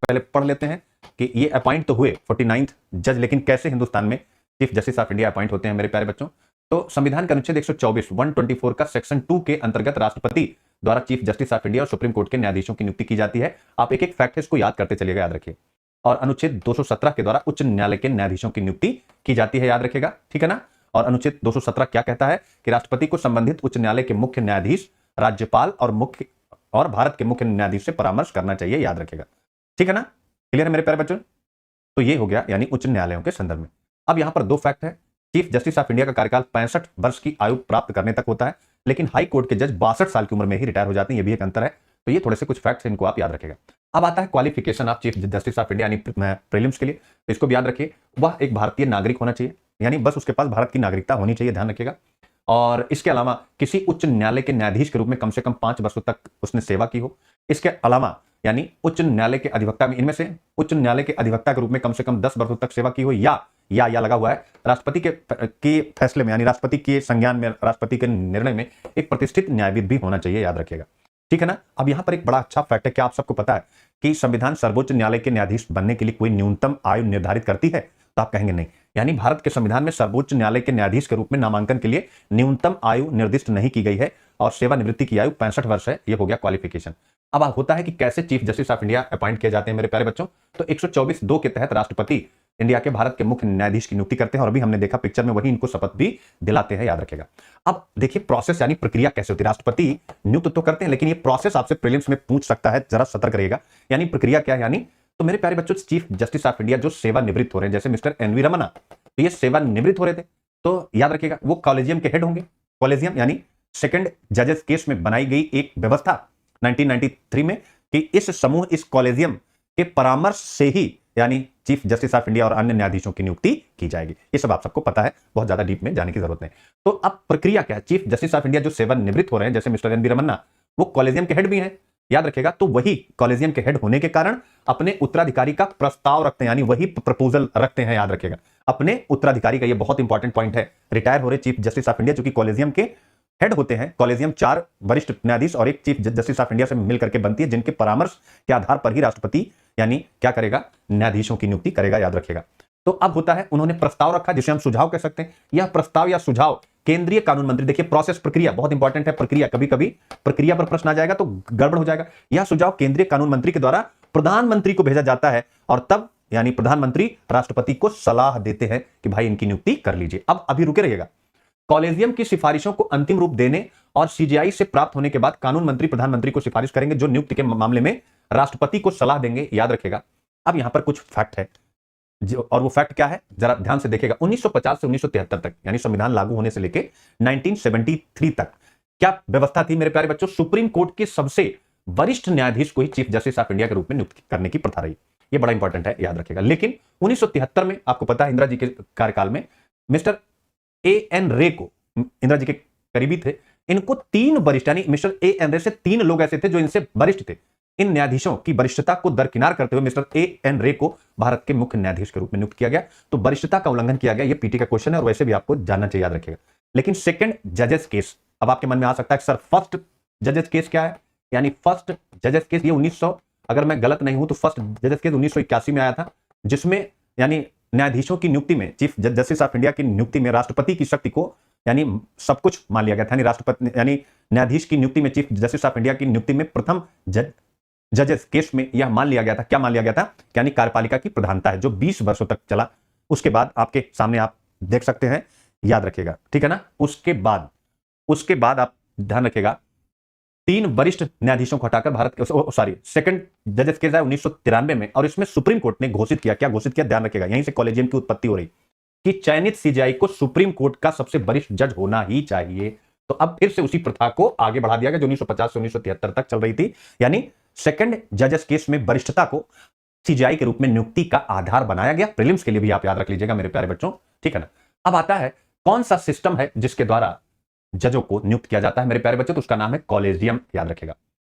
पहले पढ़ लेते हैं कि ये अपॉइंट तो हुए 49th जज, लेकिन कैसे हिंदुस्तान में chief justice of India appoint होते हैं मेरे प्यारे बच्चों। तो संविधान का अनुच्छेद 124 का सेक्शन 2 के अंतर्गत राष्ट्रपति द्वारा चीफ जस्टिस ऑफ इंडिया और सुप्रीम कोर्ट के न्यायाधीशों की नियुक्ति की जाती है। आप एक एक फैक्ट है इसको याद करते चलिएगा, याद रखिए। और अनुच्छेद 217 के द्वारा उच्च न्यायालय के न्यायाधीशों की नियुक्ति की जाती है, याद रखिएगा, ठीक है ना। और अनुच्छेद 217 क्या कहता है कि राष्ट्रपति को संबंधित उच्च न्यायालय के मुख्य न्यायाधीश, राज्यपाल और भारत के मुख्य न्यायाधीश से परामर्श करना चाहिए, याद रखिएगा, ठीक है ना। क्लियर है मेरे प्यारे बच्चों। तो ये हो गया यानी उच्च न्यायालयों के संदर्भ में। अब यहां पर दो फैक्ट है। चीफ जस्टिस ऑफ इंडिया का कार्यकाल 65 वर्ष की आयु प्राप्त करने तक होता है, लेकिन हाई कोर्ट के जज 62 साल की उम्र में ही रिटायर हो जाते हैं, ये भी एक अंतर है। तो ये थोड़े से कुछ फैक्ट्स इनको आप याद रखेगा। अब आता है qualification of chief justice of India यानी प्रीलिम्स के लिए, तो इसको भी याद रखिए। वह एक भारतीय नागरिक होना चाहिए, यानी बस उसके पास भारत की नागरिकता होनी चाहिए, ध्यान रखिएगा। और इसके अलावा किसी उच्च न्यायालय के न्यायाधीश के रूप में कम से कम 5 वर्षों तक उसने सेवा की हो। इसके अलावा यानी उच्च न्यायालय के अधिवक्ता में, इनमें से उच्च न्यायालय के अधिवक्ता के रूप में कम से कम 10 वर्षों तक सेवा की हो, या लगा हुआ है राष्ट्रपति के फैसले में, यानी राष्ट्रपति के संज्ञान में, राष्ट्रपति के निर्णय में एक प्रतिष्ठित न्यायविद भी होना चाहिए, याद रखिएगा, ठीक है ना। अब यहां पर एक बड़ा अच्छा फैक्ट है, क्या आप सबको पता है कि संविधान सर्वोच्च न्यायालय के न्यायाधीश बनने के लिए कोई न्यूनतम आयु निर्धारित करती है? तो आप कहेंगे नहीं, यानी भारत के संविधान में सर्वोच्च न्यायालय के न्यायाधीश के रूप में नामांकन के लिए न्यूनतम आयु निर्दिष्ट नहीं की गई है और सेवानिवृत्ति की आयु 65 वर्ष है। यह हो गया क्वालिफिकेशन। अब होता है कि कैसे chief justice of India appoint किए जाते हैं मेरे प्यारे बच्चों। तो 124(2) के तहत राष्ट्रपति इंडिया के भारत के मुख्य न्यायाधीश की नियुक्ति करते हैं, और अभी हमने देखा पिक्चर में वही इनको शपथ भी दिलाते हैं, याद रखेगा। अब देखिए प्रोसेस यानी प्रक्रिया कैसे होती है। राष्ट्रपति नियुक्त तो करते हैं, लेकिन ये प्रोसेस आपसे प्रीलिम्स में पूछ सकता है, जरा सतर्क रहिएगा। यानी प्रक्रिया क्या है, यानी तो मेरे प्यारे बच्चों चीफ जस्टिस ऑफ इंडिया जो सेवानिवृत्त हो रहे हैं, जैसे मिस्टर एनवी रमन्ना, तो ये सेवानिवृत्त हो रहे थे, तो याद रखिएगा वो कॉलेजियम के हेड होंगे। कॉलेजियम यानी सेकंड जजेस केस में बनाई गई एक व्यवस्था 1993 में कि इस समूह, इस कॉलेजियम के परामर्श से ही यानी चीफ जस्टिस ऑफ इंडिया और अन्य न्यायाधीशों की नियुक्ति की जाएगी। ये सब आप सबको पता है, बहुत ज्यादा डीप में जाने की जरूरत नहीं। तो अब प्रक्रिया क्या है, चीफ जस्टिस ऑफ इंडिया जो सेवानिवृत्त हो रहे हैं, जैसे मिस्टर एनवी रमन्ना, वो कॉलेजियम के हेड भी हैं, याद रखेगा। तो वही कॉलेजियम के हेड होने के कारण अपने उत्तराधिकारी का प्रस्ताव रखते हैं, यानी वही प्रपोजल रखते हैं, याद रखेगा, अपने उत्तराधिकारी का। ये बहुत इंपॉर्टेंट पॉइंट है। रिटायर हो रहे चीफ जस्टिस ऑफ इंडिया जो कि कॉलेजियम के हेड होते हैं, कॉलेजियम 4 वरिष्ठ न्यायाधीश और एक चीफ जस्टिस ऑफ इंडिया से मिलकर के बनती है, जिनके परामर्श के आधार पर ही राष्ट्रपति यानी क्या करेगा, न्यायाधीशों की नियुक्ति करेगा, याद रखेगा। तो अब होता है उन्होंने प्रस्ताव रखा, जिसे हम सुझाव कह सकते हैं। यह प्रस्ताव या सुझाव केंद्रीय कानून मंत्री, देखिए प्रोसेस, प्रक्रिया बहुत इंपॉर्टेंट है। प्रक्रिया, कभी कभी प्रक्रिया पर प्रश्न आ जाएगा तो गड़बड़ हो जाएगा। यह सुझाव केंद्रीय कानून मंत्री के द्वारा प्रधानमंत्री को भेजा जाता है, और तब यानी प्रधानमंत्री राष्ट्रपति को सलाह देते हैं कि भाई इनकी नियुक्ति कर लीजिए। अब अभी रुके रहिएगा। कॉलेजियम की सिफारिशों को अंतिम रूप देने और सीजीआई से प्राप्त होने के बाद कानून मंत्री प्रधानमंत्री को सिफारिश करेंगे, जो नियुक्ति के मामले में राष्ट्रपति को सलाह देंगे, याद रखेगा। अब यहां पर कुछ फैक्ट है, और वो फैक्ट क्या है जरा ध्यान से देखिएगा। 1950 से 1973 तक, यानी संविधान लागू होने से लेकर 1973 तक क्या व्यवस्था थी मेरे प्यारे बच्चों? सुप्रीम कोर्ट के सबसे वरिष्ठ न्यायाधीश को ही चीफ जस्टिस ऑफ इंडिया के रूप में नियुक्त करने की प्रथा रही। ये बड़ा इंपॉर्टेंट है, याद रखेगा। लेकिन 1973 में आपको पता है इंदिरा जी के कार्यकाल में मिस्टर A.N. रे को, इंदिरा जी के करीबी थे, इनको 3 वरिष्ठ यानी मिस्टर A.N. रे से 3 लोग ऐसे थे जो इनसे वरिष्ठ थे। इन न्यायाधीशों की वरिष्ठता को दरकिनार करते हुए मिस्टर A.N. रे को भारत के मुख्य न्यायाधीश के रूप में नियुक्त किया गया। तो वरिष्ठता का उल्लंघन किया गया, ये पीटी का क्वेश्चन है और वैसे भी आपको जानना चाहिए, याद रखिएगा। लेकिन सेकंड जजेस केस, अब आपके मन में आ सकता है सर फर्स्ट जजेस केस क्या है? यानी फर्स्ट जजेस केस ये 1900, अगर मैं गलत नहीं हूं तो फर्स्ट जजेस केस 1981 में आया था, जिसमें यानी न्यायाधीशों की नियुक्ति में, चीफ जस्टिस ऑफ इंडिया की नियुक्ति में राष्ट्रपति की शक्ति को यानी सब कुछ मान लिया गया था। यानी राष्ट्रपति यानी न्यायाधीश की नियुक्ति में, चीफ जस्टिस ऑफ इंडिया की नियुक्ति में प्रथम जजेस केस में यह मान लिया गया था, क्या मान लिया गया था, यानी कार्यपालिका की प्रधानता है, जो 20 वर्षों तक चला। उसके बाद आपके सामने आप देख सकते हैं, याद रखिएगा, ठीक है ना। उसके बाद आप ध्यान रखिएगा 3 वरिष्ठ न्यायाधीशों को हटाकर भारत सेकंड जजेस केस आया 1993 में, और इसमें सुप्रीम कोर्ट ने घोषित किया, क्या घोषित किया, ध्यान रखिएगा, यहीं से कॉलेजियम की उत्पत्ति हो रही कि चयनित सीजीआई को सुप्रीम कोर्ट का सबसे वरिष्ठ जज होना ही चाहिए। तो अब फिर से उसी प्रथा को आगे बढ़ा दिया गया जो 1950 से 1973 तक चल रही थी। यानी सेकंड जजेस केस में वरिष्ठता को सीजीआई के रूप में नियुक्ति का आधार बनाया गया। प्रीलिम्स के लिए भी आप याद रख लीजिएगा मेरे प्यारे बच्चों, ठीक है ना। अब आता है कौन सा सिस्टम है जिसके द्वारा जजों को नियुक्त किया जाता है मेरे प्यारे बच्चों, तो उसका नाम है कॉलेजियम, याद रखेगा।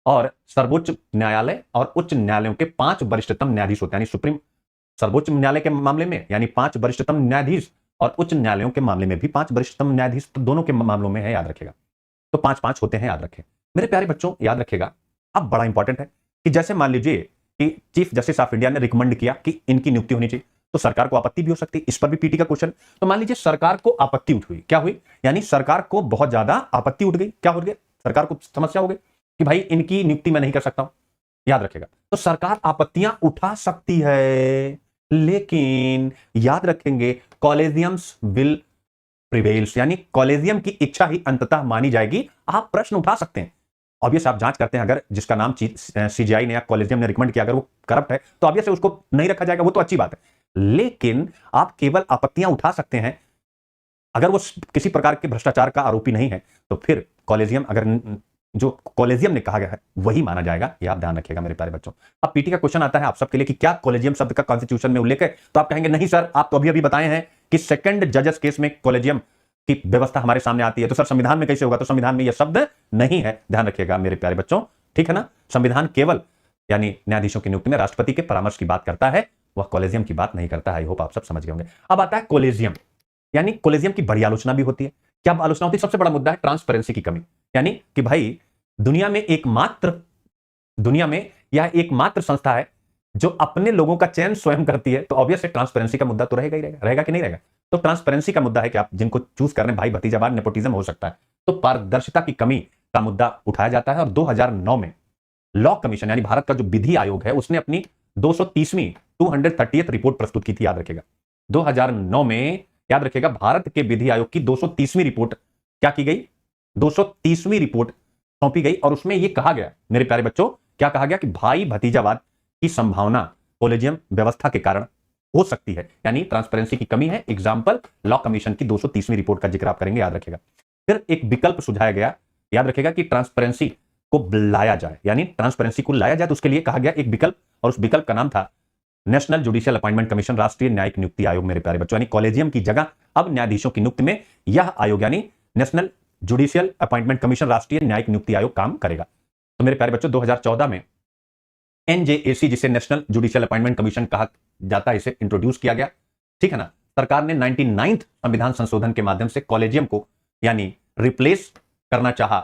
और सर्वोच्च न्यायालय और उच्च न्यायालयों के 5 वरिष्ठतम न्यायाधीश होते हैं, यानी सुप्रीम सर्वोच्च न्यायालय के मामले में यानी 5 वरिष्ठतम न्यायाधीश, और उच्च न्यायालयों के मामले में भी 5 वरिष्ठतम न्यायाधीश, तो दोनों के मामलों में है, याद रखेगा। तो 5-5 होते हैं, याद रखें मेरे प्यारे बच्चों, याद रखेगा। अब बड़ा इंपॉर्टेंट है कि जैसे मान लीजिए कि चीफ जस्टिस ऑफ इंडिया ने रिकमेंड किया कि इनकी नियुक्ति होनी चाहिए, तो सरकार को आपत्ति भी हो सकती है। इस पर भी पीटी का क्वेश्चन। तो मान लीजिए सरकार को आपत्ति उठ हुई, क्या हुई, यानी सरकार को बहुत ज्यादा आपत्ति उठ गई, क्या हो गया, सरकार को समस्या हो गई कि भाई इनकी नियुक्ति मैं नहीं कर सकता हूं, याद रखेगा। तो सरकार आपत्तियां उठा सकती है, लेकिन याद रखेंगे कॉलेजियम्स विल प्रिवेल्स, यानी कॉलेजियम की इच्छा ही अंततः मानी जाएगी। आप प्रश्न उठा सकते हैं, ऑब्वियस आप जांच करते हैं, अगर जिसका नाम सीजीआई ने या कॉलेजियम ने रिकमेंड किया अगर वो करप्ट है तो ऑब्वियस उसको नहीं रखा जाएगा, वो तो अच्छी बात है। लेकिन आप केवल आपत्तियां उठा सकते हैं, अगर वो किसी प्रकार के भ्रष्टाचार का आरोपी नहीं है तो फिर कॉलेजियम, अगर जो कॉलेजियम ने कहा गया है वही माना जाएगा, ये आप ध्यान रखिएगा मेरे प्यारे बच्चों। अब पीटी का क्वेश्चन आता है आप सबके लिए कि क्या कॉलेजियम शब्द का कॉन्स्टिट्यूशन में उल्लेख है, तो आप कहेंगे नहीं सर, आप तो अभी अभी बताए हैं कि सेकंड जजेस केस में कॉलेजियम की व्यवस्था हमारे सामने आती है, तो सर संविधान में कैसे होगा, तो संविधान में यह शब्द नहीं है, ध्यान रखिएगा मेरे प्यारे बच्चों, ठीक है ना। संविधान केवल यानी न्यायाधीशों की नियुक्ति में राष्ट्रपति के परामर्श की बात करता है, वह कॉलेजियम की बात नहीं करता है। आई होप आप सब समझ गए होंगे। अब आता है कॉलेजियम, यानी कॉलेजियम की बड़ी आलोचना भी होती है। क्या आलोचना होती है, सबसे बड़ा मुद्दा है ट्रांसपेरेंसी की कमी, यानी कि भाई दुनिया में यह एकमात्र संस्था है जो अपने लोगों का चयन स्वयं करती है, तो ऑब्वियस है ट्रांसपेरेंसी का मुद्दा तो रहेगा ही रहेगा कि नहीं रहेगा। तो ट्रांसपेरेंसी का मुद्दा है कि आप जिनको चूज कर रहे हैं भाई भतीजावाद नेपोटिज्म हो सकता है, तो पारदर्शिता की कमी का मुद्दा उठाया जाता है। और 2009 में लॉ कमीशन यानी भारत का जो विधि आयोग है उसने अपनी 230वीं 230th रिपोर्ट प्रस्तुत की थी, याद रखेगा 2009 में, याद रखेगा भारत के विधि आयोग की 230वीं रिपोर्ट क्या की गई, 230वीं रिपोर्ट सौंपी गई, और उसमें यह कहा गया मेरे प्यारे बच्चों, क्या कहा गया कि भाई भतीजावाद की संभावना कॉलेजियम व्यवस्था के कारण हो सकती है, यानी ट्रांसपेरेंसी की कमी है। एग्जाम्पल लॉ कमीशन की 230वीं रिपोर्ट का जिक्र आप करेंगे, याद रखेगा। फिर एक विकल्प सुझाया गया, याद रखेगा कि ट्रांसपेरेंसी को लाया जाए, यानी ट्रांसपेरेंसी को लाया जाए, तो उसके लिए कहा गया एक विकल्प, और उस विकल्प का नाम था नेशनल जुडिशियल अपॉइंटमेंट कमीशन, राष्ट्रीय न्यायिक नियुक्ति आयोग मेरे प्यारे बच्चों, यानी कॉलेजियम की जगह अब न्यायाधीशों की नियुक्ति में यह आयोग यानी नेशनल जुडिशियल अपॉइंटमेंट कमीशन, राष्ट्रीय न्यायिक नियुक्ति आयोग काम करेगा। तो मेरे प्यारे बच्चों 2014 में एनजेएसी, जिसे नेशनल जुडिशियल अपॉइंटमेंट कमीशन कहा जाता है, इसे इंट्रोड्यूस किया गया, ठीक है ना। सरकार ने 99th संविधान संशोधन के माध्यम से कॉलेजियम को यानी रिप्लेस करना चाहा,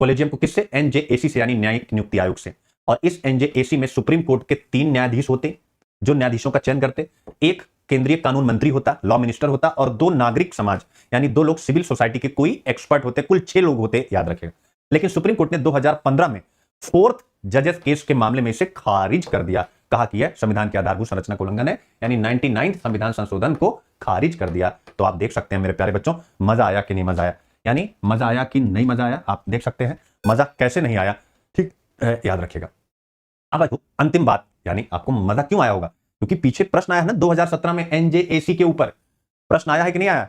कॉलेजियम को किससे, एनजेएसी से, यानी न्यायिक नियुक्ति आयोग से। और इस एनजेएसी में सुप्रीम कोर्ट के 3 न्यायाधीश होते जो न्यायाधीशों का चयन करते, एक केंद्रीय कानून मंत्री होता, लॉ मिनिस्टर होता, और 2 नागरिक समाज यानी 2 लोग सिविल सोसाइटी के कोई एक्सपर्ट होते, कुल 6 लोग होते, याद रखेगा। लेकिन सुप्रीम कोर्ट ने 2015 में 4th जजेस केस के मामले में इसे खारिज कर दिया, कहा कि यह संविधान की आधारभूत संरचना का उल्लंघन है, यानी 99th संविधान संशोधन को खारिज कर दिया। तो आप देख सकते हैं मेरे प्यारे बच्चों, मजा आया कि नहीं मजा आया, यानी मजा आया कि नहीं मजा आया, आप देख सकते हैं मजा कैसे नहीं आया, ठीक याद रखिएगा। अब अंतिम बात, यानी आपको मजा क्यों आया होगा, क्योंकि पीछे प्रश्न आया है ना 2017 में एनजेएसी के ऊपर प्रश्न आया है कि नहीं आया।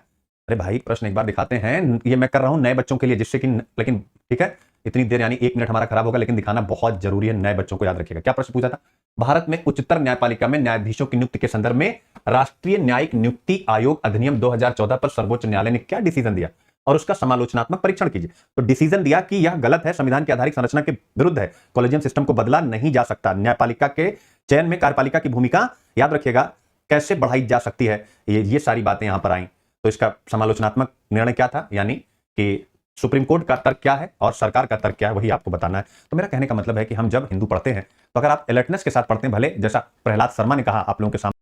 अरे भाई प्रश्न एक बार दिखाते हैं, ये मैं कर रहा हूं नए बच्चों के लिए, जिससे कि लेकिन ठीक है इतनी देर यानी 1 मिनट हमारा खराब होगा, लेकिन दिखाना बहुत जरूरी है नए बच्चों को, याद रखिएगा। क्या प्रश्न पूछा था, भारत में उच्चतर न्यायपालिका में न्यायाधीशों की नियुक्ति के संदर्भ में राष्ट्रीय न्यायिक नियुक्ति आयोग अधिनियम 2014 पर सर्वोच्च न्यायालय ने क्या डिसीजन दिया और उसका समालोचनात्मक परीक्षण कीजिए। तो डिसीजन दिया कि यह गलत है, संविधान की आधारित संरचना के विरुद्ध है, कॉलेजियम सिस्टम को बदला नहीं जा सकता, न्यायपालिका के चयन में कार्यपालिका की भूमिका, याद रखिएगा, कैसे बढ़ाई जा सकती है, ये सारी बातें यहां पर आई। तो इसका समालोचनात्मक निर्णय क्या था, यानी कि सुप्रीम कोर्ट का तर्क क्या है और सरकार का तर्क क्या है, वही आपको बताना है। तो मेरा कहने का मतलब है कि हम जब हिंदू पढ़ते हैं तो अगर आप अलर्टनेस के साथ पढ़ते हैं, भले जैसा प्रहलाद शर्मा ने कहा आप लोगों के सामने